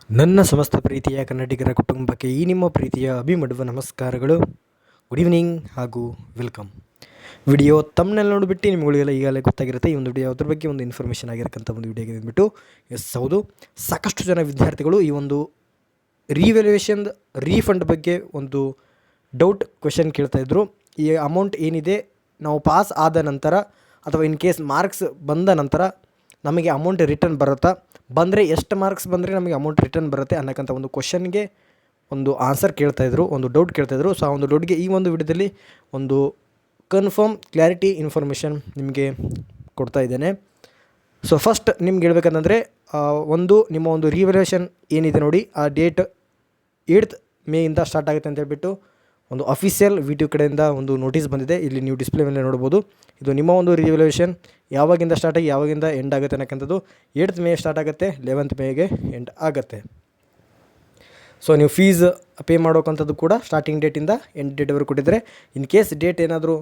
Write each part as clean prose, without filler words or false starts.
ನನ್ನ ಸಮಸ್ತ ಪ್ರೀತಿಯ ಕನ್ನಡಿಗರ ಕುಟುಂಬಕ್ಕೆ ಈ ನಿಮ್ಮ ಪ್ರೀತಿಯ ಅಭಿಮಡುವ ನಮಸ್ಕಾರಗಳು. ಗುಡ್ ಈವ್ನಿಂಗ್ ಹಾಗೂ ವೆಲ್ಕಮ್. ವಿಡಿಯೋ ತಮ್ಮನೆಲ್ಲ ನೋಡಿಬಿಟ್ಟು ನಿಮ್ಗಳಿಗೆಲ್ಲ ಈಗಾಗಲೇ ಗೊತ್ತಾಗಿರುತ್ತೆ ಈ ಒಂದು ವಿಡಿಯೋ ಅದ್ರ ಬಗ್ಗೆ ಒಂದು ಇನ್ಫಾರ್ಮೇಷನ್ ಆಗಿರಕ್ಕಂಥ ಒಂದು ವಿಡಿಯೋ ಅಂದ್ಬಿಟ್ಟು. ಎಸ್ ಹೌದು, ಸಾಕಷ್ಟು ಜನ ವಿದ್ಯಾರ್ಥಿಗಳು ಈ ಒಂದು ರೀವ್ಯಾಲ್ಯೂಯೇಷನ್ ರೀಫಂಡ್ ಬಗ್ಗೆ ಒಂದು ಡೌಟ್ ಕ್ವೆಶನ್ ಕೇಳ್ತಾಯಿದ್ರು. ಈ ಅಮೌಂಟ್ ಏನಿದೆ ನಾವು ಪಾಸ್ ಆದ ನಂತರ ಅಥವಾ ಇನ್ ಕೇಸ್ ಮಾರ್ಕ್ಸ್ ಬಂದ ನಂತರ ನಮಗೆ ಅಮೌಂಟ್ ರಿಟರ್ನ್ ಬರುತ್ತಾ, ಬಂದರೆ ಎಷ್ಟು ಮಾರ್ಕ್ಸ್ ಬಂದರೆ ನಮಗೆ ಅಮೌಂಟ್ ರಿಟರ್ನ್ ಬರುತ್ತೆ ಅನ್ನೋಕ್ಕಂಥ ಒಂದು ಕ್ವಶನ್ಗೆ ಒಂದು ಆನ್ಸರ್ ಕೇಳ್ತಾಯಿದ್ರು, ಒಂದು ಡೌಟ್ ಕೇಳ್ತಾಯಿದ್ರು. ಸೊ ಆ ಒಂದು ಡೌಟ್ಗೆ ಈ ಒಂದು ವಿಡಿಯೋದಲ್ಲಿ ಒಂದು ಕನ್ಫರ್ಮ್ ಕ್ಲಾರಿಟಿ ಇನ್ಫಾರ್ಮೇಷನ್ ನಿಮಗೆ ಕೊಡ್ತಾ ಇದ್ದೇನೆ. ಸೊ ಫಸ್ಟ್ ನಿಮ್ಗೆ ಹೇಳ್ಬೇಕಂತಂದರೆ ನಿಮ್ಮ ಒಂದು ರಿವ್ಯಾಲ್ಯೂಯೇಷನ್ ಏನಿದೆ ನೋಡಿ, ಆ ಡೇಟ್ 8th ಮೇಯಿಂದ ಸ್ಟಾರ್ಟ್ ಆಗುತ್ತೆ ಅಂತ ಹೇಳ್ಬಿಟ್ಟು ಒಂದು ಅಫಿಷಿಯಲ್ ವಿಡಿಯೋ ಕಡೆಯಿಂದ ಒಂದು ನೋಟಿಸ್ ಬಂದಿದೆ. ಇಲ್ಲಿ ನೀವು ಡಿಸ್ಪ್ಲೇ ಮೇಲೆ ನೋಡ್ಬೋದು. ಇದು ನಿಮ್ಮ ಒಂದು ರಿವ್ಯಾಲ್ಯೂಯೇಷನ್ ಯಾವಾಗಿಂದ ಸ್ಟಾರ್ಟ್ ಆಗಿ ಯಾವಾಗಿಂದ ಎಂಡ್ ಆಗುತ್ತೆ ಅನ್ನೋಕ್ಕಂಥದ್ದು 8th ಮೇ ಸ್ಟಾರ್ಟ್ ಆಗುತ್ತೆ, 11th ಮೇಗೆ ಎಂಡ್ ಆಗುತ್ತೆ. ಸೊ ನೀವು ಫೀಸ್ ಪೇ ಮಾಡೋಕ್ಕಂಥದ್ದು ಕೂಡ ಸ್ಟಾರ್ಟಿಂಗ್ ಡೇಟಿಂದ ಎಂಡ್ ಡೇಟ್ವರೆಗೂ ಕೊಟ್ಟಿದ್ದಾರೆ. ಇನ್ ಕೇಸ್ ಡೇಟ್ ಏನಾದರೂ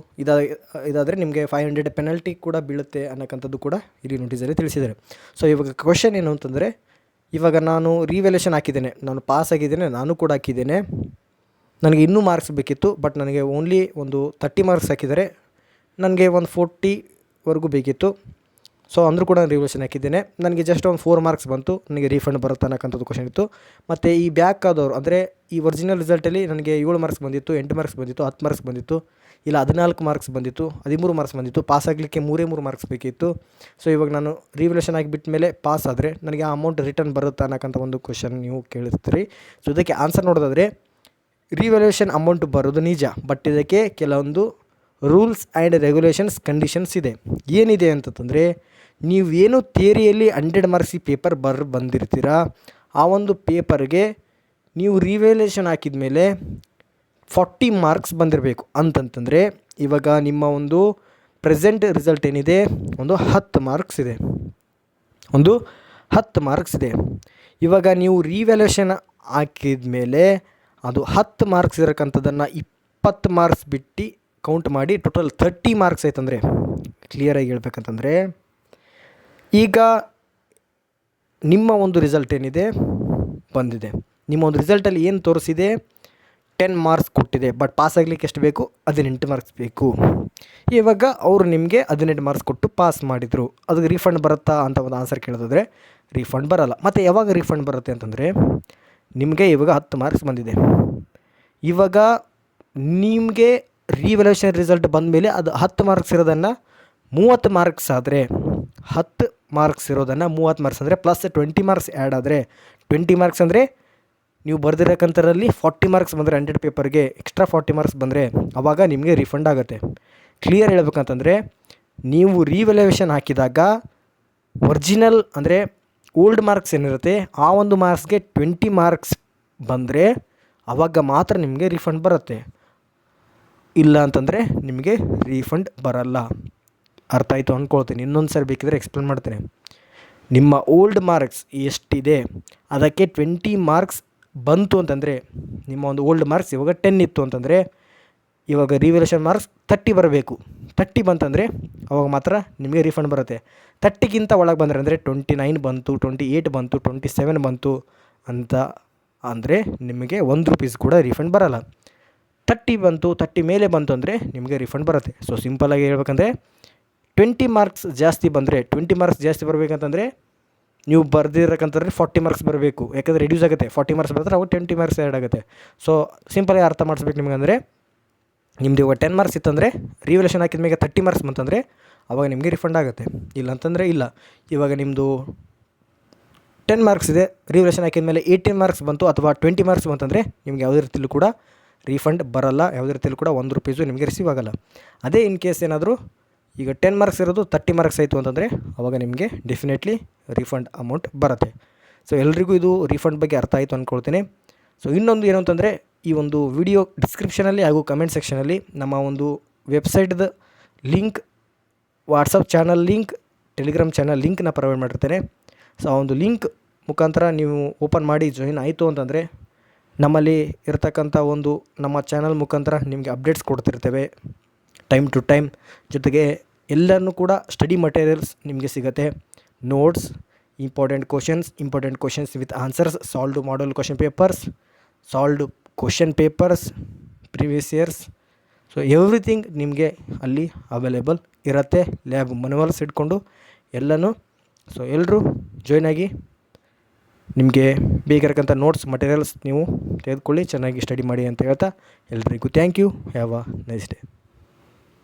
ಇದಾದರೆ ನಿಮಗೆ 500 ಪೆನಲ್ಟಿ ಕೂಡ ಬೀಳುತ್ತೆ ಅನ್ನೋಕ್ಕಂಥದ್ದು ಕೂಡ ಇಲ್ಲಿ ನೋಟಿಸಲ್ಲಿ ತಿಳಿಸಿದ್ದಾರೆ. ಸೊ ಇವಾಗ ಕ್ವೆಶನ್ ಏನು ಅಂತಂದರೆ, ಇವಾಗ ನಾನು ರಿವ್ಯಾಲ್ಯೂಯೇಷನ್ ಹಾಕಿದ್ದೇನೆ, ನಾನು ಪಾಸ್ ಆಗಿದ್ದೇನೆ, ನಾನು ಕೂಡ ಹಾಕಿದ್ದೇನೆ, ನನಗೆ ಇನ್ನೂ ಮಾರ್ಕ್ಸ್ ಬೇಕಿತ್ತು. ಬಟ್ ನನಗೆ ಓನ್ಲಿ ಒಂದು 30 ಮಾರ್ಕ್ಸ್ ಹಾಕಿದ್ದಾರೆ, ನನಗೆ ಒಂದು 40ವರೆಗೂ ಬೇಕಿತ್ತು. ಸೊ ಅಂದರೂ ಕೂಡ ನಾನು ರಿವ್ಯಾಲ್ಯೂಯೇಷನ್ ಹಾಕಿದ್ದೇನೆ, ನನಗೆ ಜಸ್ಟ್ ಒಂದು 4 ಮಾರ್ಕ್ಸ್ ಬಂತು, ನನಗೆ ರೀಫಂಡ್ ಬರುತ್ತೆ ಅನ್ನೋಕ್ಕಂಥದ್ದು ಕ್ವಶನ್ ಇತ್ತು. ಮತ್ತು ಈ ಬ್ಯಾಕ್ ಆದವರು ಅಂದರೆ ಈ ಒರಿಜಿನಲ್ ರಿಸಲ್ಟಲ್ಲಿ ನನಗೆ 7 ಮಾರ್ಕ್ಸ್ ಬಂದಿತ್ತು, 8 ಮಾರ್ಕ್ಸ್ ಬಂದಿತ್ತು, 10 ಮಾರ್ಕ್ಸ್ ಬಂದಿತ್ತು, ಇಲ್ಲ 14 ಮಾರ್ಕ್ಸ್ ಬಂದಿತ್ತು, 13 ಮಾರ್ಕ್ಸ್ ಬಂದಿತ್ತು, ಪಾಸ್ ಆಗಲಿಕ್ಕೆ 3 ಮಾರ್ಕ್ಸ್ ಬೇಕಿತ್ತು. ಸೊ ಇವಾಗ ನಾನು ರಿವ್ಯಾಲ್ಯೂಯೇಷನ್ ಆಗಿಬಿಟ್ಟ ಮೇಲೆ ಪಾಸ್ ಆದರೆ ನನಗೆ ಆ ಅಮೌಂಟ್ ರಿಟರ್ನ್ ಬರುತ್ತಾ ಅನ್ನೋಕ್ಕಂಥ ಒಂದು ಕ್ವಶನ್ ನೀವು ಕೇಳಿರ್ತೀರಿ. ಸೊ ಇದಕ್ಕೆ ಆನ್ಸರ್ ನೋಡೋದಾದರೆ ರಿವ್ಯಾಲ್ಯೂಯೇಷನ್ ಅಮೌಂಟ್ ಬರೋದು ನಿಜ, ಬಟ್ ಇದಕ್ಕೆ ಕೆಲವೊಂದು ರೂಲ್ಸ್ ಆ್ಯಂಡ್ ರೆಗ್ಯುಲೇಷನ್ಸ್ ಕಂಡೀಷನ್ಸ್ ಇದೆ. ಏನಿದೆ ಅಂತಂದರೆ, ನೀವೇನು ಥಿಯರಿಯಲ್ಲಿ 100 ಮಾರ್ಕ್ಸ್ ಪೇಪರ್ ಬಂದಿರ್ತೀರ, ಆ ಒಂದು ಪೇಪರ್ಗೆ ನೀವು ರಿವ್ಯಾಲ್ಯೂಯೇಷನ್ ಹಾಕಿದ ಮೇಲೆ 40 ಮಾರ್ಕ್ಸ್ ಬಂದಿರಬೇಕು. ಅಂತಂತಂದರೆ ಇವಾಗ ನಿಮ್ಮ ಒಂದು ಪ್ರೆಸೆಂಟ್ ರಿಸಲ್ಟ್ ಏನಿದೆ ಒಂದು 10 ಮಾರ್ಕ್ಸ್ ಇದೆ, ಒಂದು 10 ಮಾರ್ಕ್ಸ್ ಇದೆ. ಇವಾಗ ನೀವು ರಿವ್ಯಾಲ್ಯೂಯೇಷನ್ ಹಾಕಿದ ಮೇಲೆ ಅದು 10 ಮಾರ್ಕ್ಸ್ ಇರೋಕ್ಕಂಥದ್ದನ್ನು 20 ಮಾರ್ಕ್ಸ್ ಬಿಟ್ಟು ಕೌಂಟ್ ಮಾಡಿ ಟೋಟಲ್ 30 ಮಾರ್ಕ್ಸ್ ಆಯ್ತಂದರೆ, ಕ್ಲಿಯರಾಗಿ ಹೇಳ್ಬೇಕಂತಂದರೆ ಈಗ ನಿಮ್ಮ ಒಂದು ರಿಸಲ್ಟ್ ಏನಿದೆ ಬಂದಿದೆ, ನಿಮ್ಮ ಒಂದು ರಿಸಲ್ಟಲ್ಲಿ ಏನು ತೋರಿಸಿದೆ 10 ಮಾರ್ಕ್ಸ್ ಕೊಟ್ಟಿದೆ, ಬಟ್ ಪಾಸ್ ಆಗಲಿಕ್ಕೆ ಎಷ್ಟು ಬೇಕು 18 ಮಾರ್ಕ್ಸ್ ಬೇಕು. ಇವಾಗ ಅವರು ನಿಮಗೆ 18 ಮಾರ್ಕ್ಸ್ ಕೊಟ್ಟು ಪಾಸ್ ಮಾಡಿದರು, ಅದಕ್ಕೆ ರೀಫಂಡ್ ಬರುತ್ತಾ ಅಂತ ಒಂದು ಆನ್ಸರ್ ಕೇಳೋದಾದರೆ ರೀಫಂಡ್ ಬರೋಲ್ಲ. ಮತ್ತು ಯಾವಾಗ ರೀಫಂಡ್ ಬರುತ್ತೆ ಅಂತಂದರೆ, ನಿಮಗೆ ಇವಾಗ 10 ಮಾರ್ಕ್ಸ್ ಬಂದಿದೆ, ಇವಾಗ ನಿಮಗೆ ರಿವ್ಯಾಲ್ಯೂಯೇಷನ್ ರಿಸಲ್ಟ್ ಬಂದ ಮೇಲೆ ಅದು 10 ಮಾರ್ಕ್ಸ್ ಇರೋದನ್ನು 30 ಮಾರ್ಕ್ಸ್ ಆದರೆ 10 ಮಾರ್ಕ್ಸ್ ಇರೋದನ್ನು 30 ಮಾರ್ಕ್ಸ್ ಅಂದರೆ ಪ್ಲಸ್ 20 ಮಾರ್ಕ್ಸ್ ಆ್ಯಡ್ ಆದರೆ 20 ಮಾರ್ಕ್ಸ್ ಅಂದರೆ ನೀವು ಬರೆದಿರೋಕ್ಕಂಥದ್ರಲ್ಲಿ 40 ಮಾರ್ಕ್ಸ್ ಬಂದರೆ 100 ಪೇಪರ್ಗೆ ಎಕ್ಸ್ಟ್ರಾ 40 ಮಾರ್ಕ್ಸ್ ಬಂದರೆ ಆವಾಗ ನಿಮಗೆ ರೀಫಂಡ್ ಆಗುತ್ತೆ. ಕ್ಲಿಯರ್ ಹೇಳ್ಬೇಕಂತಂದರೆ, ನೀವು ರಿವ್ಯಾಲ್ಯೂಯೇಷನ್ ಹಾಕಿದಾಗ ಒರಿಜಿನಲ್ ಅಂದರೆ ಓಲ್ಡ್ ಮಾರ್ಕ್ಸ್ ಏನಿರುತ್ತೆ ಆ ಒಂದು ಮಾರ್ಕ್ಸ್ಗೆ 20 ಮಾರ್ಕ್ಸ್ ಬಂದರೆ ಆವಾಗ ಮಾತ್ರ ನಿಮಗೆ ರೀಫಂಡ್ ಬರುತ್ತೆ, ಇಲ್ಲ ಅಂತಂದರೆ ನಿಮಗೆ ರೀಫಂಡ್ ಬರಲ್ಲ. ಅರ್ಥ ಆಯಿತು ಅಂದ್ಕೊಳ್ತೀನಿ. ಇನ್ನೊಂದು ಸರಿ ಬೇಕಿದ್ರೆ ಎಕ್ಸ್ಪ್ಲೇನ್ ಮಾಡ್ತೇನೆ. ನಿಮ್ಮ ಓಲ್ಡ್ ಮಾರ್ಕ್ಸ್ ಎಷ್ಟಿದೆ ಅದಕ್ಕೆ 20 ಮಾರ್ಕ್ಸ್ ಬಂತು ಅಂತಂದರೆ, ನಿಮ್ಮ ಒಂದು ಓಲ್ಡ್ ಮಾರ್ಕ್ಸ್ ಇವಾಗ 10 ಇತ್ತು ಅಂತಂದರೆ ಇವಾಗ ರಿವ್ಯಾಲ್ಯೂಯೇಷನ್ ಮಾರ್ಕ್ಸ್ 30 ಬರಬೇಕು. 30 ಬಂತಂದರೆ ಅವಾಗ ಮಾತ್ರ ನಿಮಗೆ ರೀಫಂಡ್ ಬರುತ್ತೆ. 30ಗಿಂತ ಒಳಗೆ ಬಂದರೆ ಅಂದರೆ 29 ಬಂತು, 28 ಬಂತು, 27 ಬಂತು ಅಂತ ಅಂದರೆ ನಿಮಗೆ 1 ರೂಪೀಸ್ ಕೂಡ ರೀಫಂಡ್ ಬರೋಲ್ಲ. 30 ಬಂತು, 30 ಮೇಲೆ ಬಂತು ಅಂದರೆ ನಿಮಗೆ ರೀಫಂಡ್ ಬರುತ್ತೆ. ಸೊ ಸಿಂಪಲಾಗಿ ಹೇಳ್ಬೇಕಂದ್ರೆ 20 ಮಾರ್ಕ್ಸ್ ಜಾಸ್ತಿ ಬಂದರೆ, 20 ಮಾರ್ಕ್ಸ್ ಜಾಸ್ತಿ ಬರಬೇಕಂತಂದರೆ ನೀವು ಬರೆದಿರಕ್ಕಂತಂದರೆ 40 ಮಾರ್ಕ್ಸ್ ಬರಬೇಕು, ಯಾಕಂದರೆ ರಿಡ್ಯೂಸ್ ಆಗುತ್ತೆ. 40 ಮಾರ್ಕ್ಸ್ ಬರೆದ್ರೆ ಅವಾಗ 20 ಮಾರ್ಕ್ಸ್ ಆ್ಯಡ್ ಆಗುತ್ತೆ. ಸೊ ಸಿಂಪಲಾಗಿ ಅರ್ಥ ಮಾಡಿಸ್ಬೇಕು ನಿಮಗೆ. ಅಂದರೆ ನಿಮ್ಮದು ಇವಾಗ 10 ಮಾರ್ಕ್ಸ್ ಇತ್ತಂದರೆ ರಿವ್ಯಾಲ್ಯೂಯೇಷನ್ ಹಾಕಿದ ಮೇಲೆ 30 ಮಾರ್ಕ್ಸ್ ಬಂತಂದರೆ ಅವಾಗ ನಿಮಗೆ ರಿಫಂಡ್ ಆಗುತ್ತೆ, ಇಲ್ಲ ಅಂತಂದರೆ ಇಲ್ಲ. ಇವಾಗ ನಿಮ್ಮದು 10 ಮಾರ್ಕ್ಸ್ ಇದೆ, ರಿವ್ಯಾಲ್ಯೂಯೇಷನ್ ಹಾಕಿದ ಮೇಲೆ 18 ಮಾರ್ಕ್ಸ್ ಬಂತು ಅಥವಾ 20 ಮಾರ್ಕ್ಸ್ ಬಂತಂದರೆ ನಿಮಗೆ ಯಾವುದೇ ರೀತಿಯಲ್ಲೂ ಕೂಡ ರೀಫಂಡ್ ಬರೋಲ್ಲ, ಯಾವುದೇ ರೀತಿಯಲ್ಲೂ ಕೂಡ 1 ರೂಪೀಸು ನಿಮಗೆ ರಿಸೀವ್ ಆಗೋಲ್ಲ. ಅದೇ ಇನ್ ಕೇಸ್ ಏನಾದರೂ ಈಗ 10 ಮಾರ್ಕ್ಸ್ ಇರೋದು 30 ಮಾರ್ಕ್ಸ್ ಆಯಿತು ಅಂತಂದರೆ ಆವಾಗ ನಿಮಗೆ ಡೆಫಿನೆಟ್ಲಿ ರೀಫಂಡ್ ಅಮೌಂಟ್ ಬರುತ್ತೆ. ಸೊ ಎಲ್ರಿಗೂ ಇದು ರೀಫಂಡ್ ಬಗ್ಗೆ ಅರ್ಥ ಆಯಿತು ಅಂದ್ಕೊಳ್ತೀನಿ. ಸೊ ಇನ್ನೊಂದು ಏನು ಅಂತಂದರೆ, ಈ ಒಂದು ವಿಡಿಯೋ ಡಿಸ್ಕ್ರಿಪ್ಷನಲ್ಲಿ ಹಾಗೂ ಕಮೆಂಟ್ ಸೆಕ್ಷನಲ್ಲಿ ನಮ್ಮ ಒಂದು ವೆಬ್ಸೈಟ್ದು link, WhatsApp channel link, Telegram channel ಲಿಂಕ್ನ ಪ್ರೊವೈಡ್ ಮಾಡಿರ್ತೇನೆ. ಸೊ ಆ ಒಂದು ಲಿಂಕ್ ಮುಖಾಂತರ ನೀವು ಓಪನ್ ಮಾಡಿ ಜಾಯಿನ್ ಆಯಿತು ಅಂತಂದರೆ ನಮ್ಮಲ್ಲಿ ಇರತಕ್ಕಂಥ ಒಂದು ನಮ್ಮ ಚಾನಲ್ ಮುಖಾಂತರ ನಿಮಗೆ ಅಪ್ಡೇಟ್ಸ್ ಕೊಡ್ತಿರ್ತೇವೆ ಟೈಮ್ ಟು ಟೈಮ್. ಜೊತೆಗೆ ಎಲ್ಲನೂ ಕೂಡ ಸ್ಟಡಿ ಮಟೀರಿಯಲ್ಸ್ ನಿಮಗೆ ಸಿಗುತ್ತೆ, notes, important questions with answers, solved model question papers previous years. So everything ನಿಮಗೆ ಅಲ್ಲಿ ಅವೈಲೇಬಲ್ ಇರುತ್ತೆ. ಲ್ಯಾಬ್ ಮನ್ಯುವಲ್ಸ್ ಇಟ್ಕೊಂಡು ಎಲ್ಲನೂ. ಸೊ ಎಲ್ಲರೂ ಜಾಯ್ನ್ ಆಗಿ ನಿಮಗೆ ಬೇಕಾಗಿರ್ತಕ್ಕಂಥ ನೋಟ್ಸ್ ಮಟೀರಿಯಲ್ಸ್ ನೀವು ತೆಗೆದುಕೊಳ್ಳಿ, ಚೆನ್ನಾಗಿ ಸ್ಟಡಿ ಮಾಡಿ ಅಂತ ಹೇಳ್ತಾ ಎಲ್ರಿಗೂ thank you. Have a nice day.